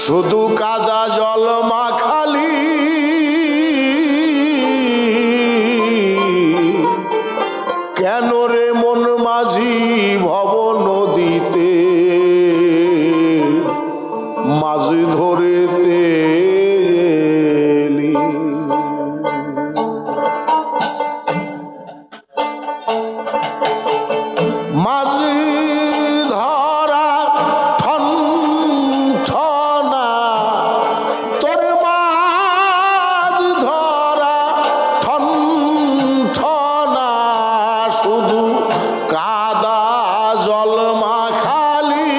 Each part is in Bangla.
শুধু কাদা জল মাখালি কেন রে মন মাঝি ভব নদীতে মাছ ধরেতে এলি। মাছ ধরা ঠন ঠনা তোর মাছ ধরা ঠন ঠনা শুধু কাদা জল মাখালি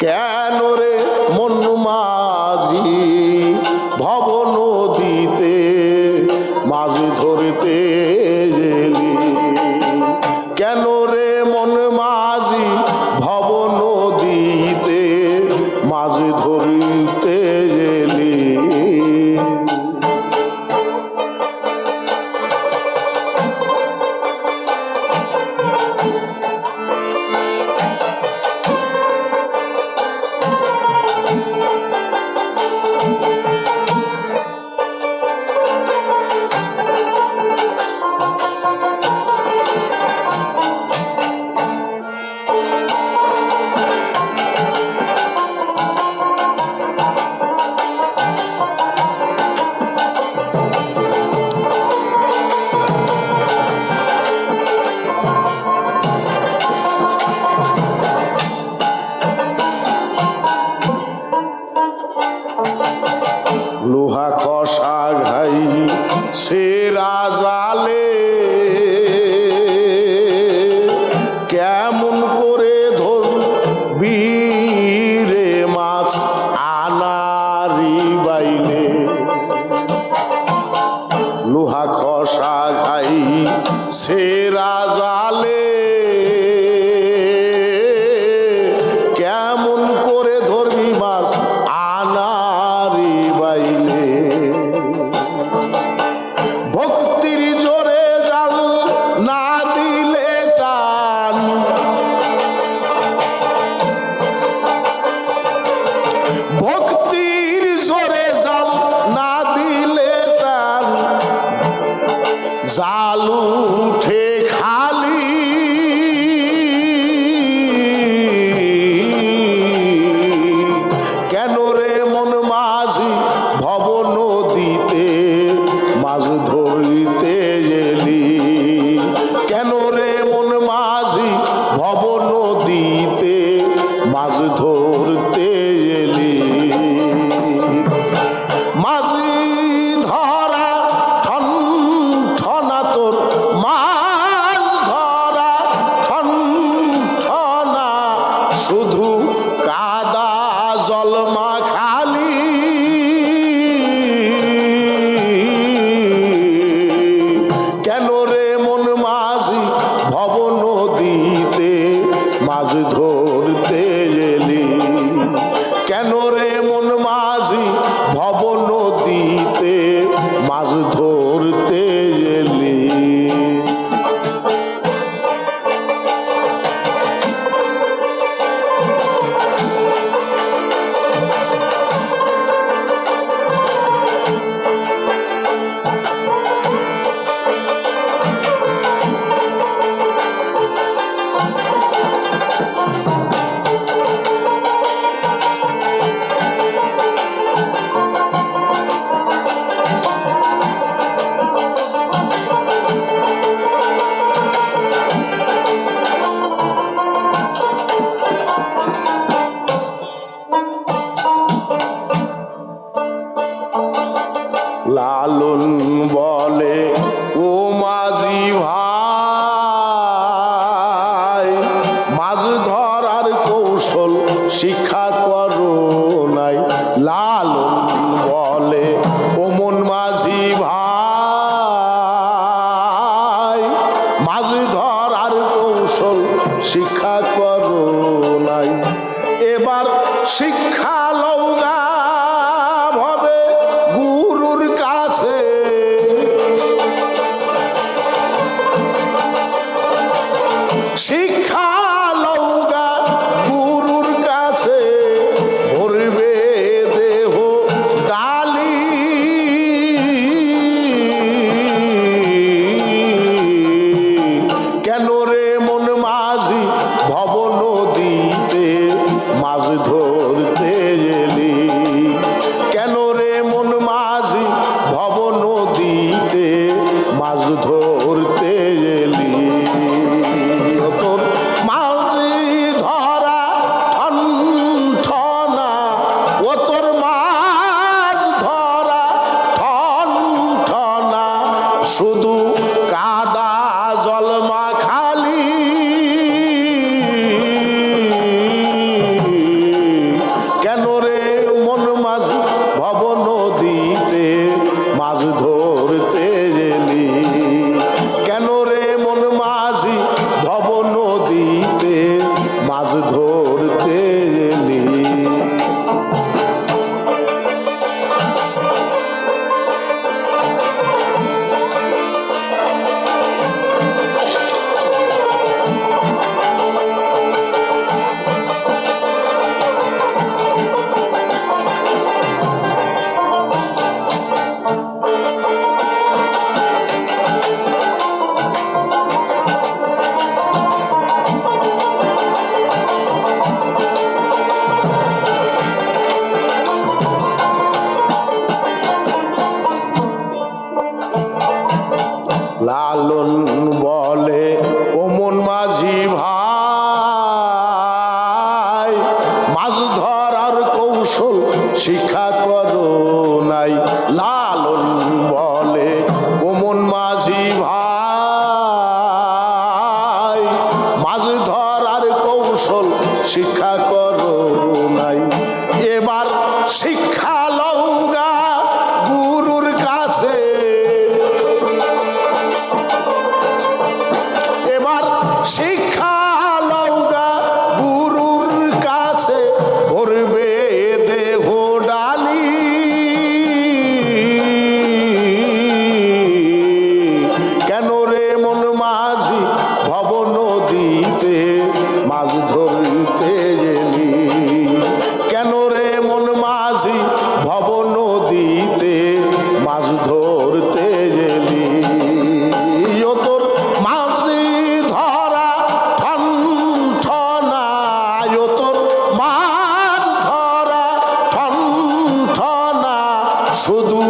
কেন রে মন মাঝি ভব নদীতে মাছ ধরতে এলি। কেন রে মন মাঝি ভব নদীতে মাছ ধরতে এলি। লোহা কষা ঘাই সেরা জালে কেমন করে ধরবি রে মাছ আনারি বাইলে। লোহা কষা ঘাই সেরা জালে কেমন করে ধরবি মাছ আনারি বাইলে। ভক্তির জোরে জাল না দিলে টান ভক্তির জোরে জাল না দিলে টান জাল উঠে খালি কেন রে মন মাঝি ভব নদীতে মাছ ধরতে এলি। কেন রে মন মাঝি ভব নদীতে মাছ ধরতে এলি। মাঝি ধরা ঠন ঠনা তোর মাছ ধরা ঠন ঠনা শুধু কাদা জল মাখালি কেন রে মন মাঝি ভব নদীতে মাছ ধরতে এলি। কেন রে মন মাঝি ভব নদীতে মাছ ধরতে এলি। লালন বলে ও মাঝি ভাই মাছ ধরার কৌশল শিক্ষা করো নাই। লালন বলে ও মন মাঝি ভাই মাছ ধরার কৌশল শিক্ষা করো নাই। এবার শিক্ষা লৌগা ভবে গুরুর কাছে লালন বলে ও মন মাঝি ভাই মাছ ধরার কৌশল শিক্ষা করো নাই। লালন বলে ও মন মাঝি ভাই মাছ ধরার কৌশল শিক্ষা করো নাই। এবার শিক্ষা লওগা গুরুর কাছে, এবার শিক্ষা লওগা গুরুর কাছে ভরবে দেহ ডালি। কেন রে মন মাঝি ভব নদীতে মাছ ধরতে গেলি? কেন রে মন মাঝি ভব নদীতে মাছ ধরতে গেলি? ও তোর মাঝি ধরা ঠন ঠনা, ও তোর মাছ ধরা ঠন ঠনা, শুধু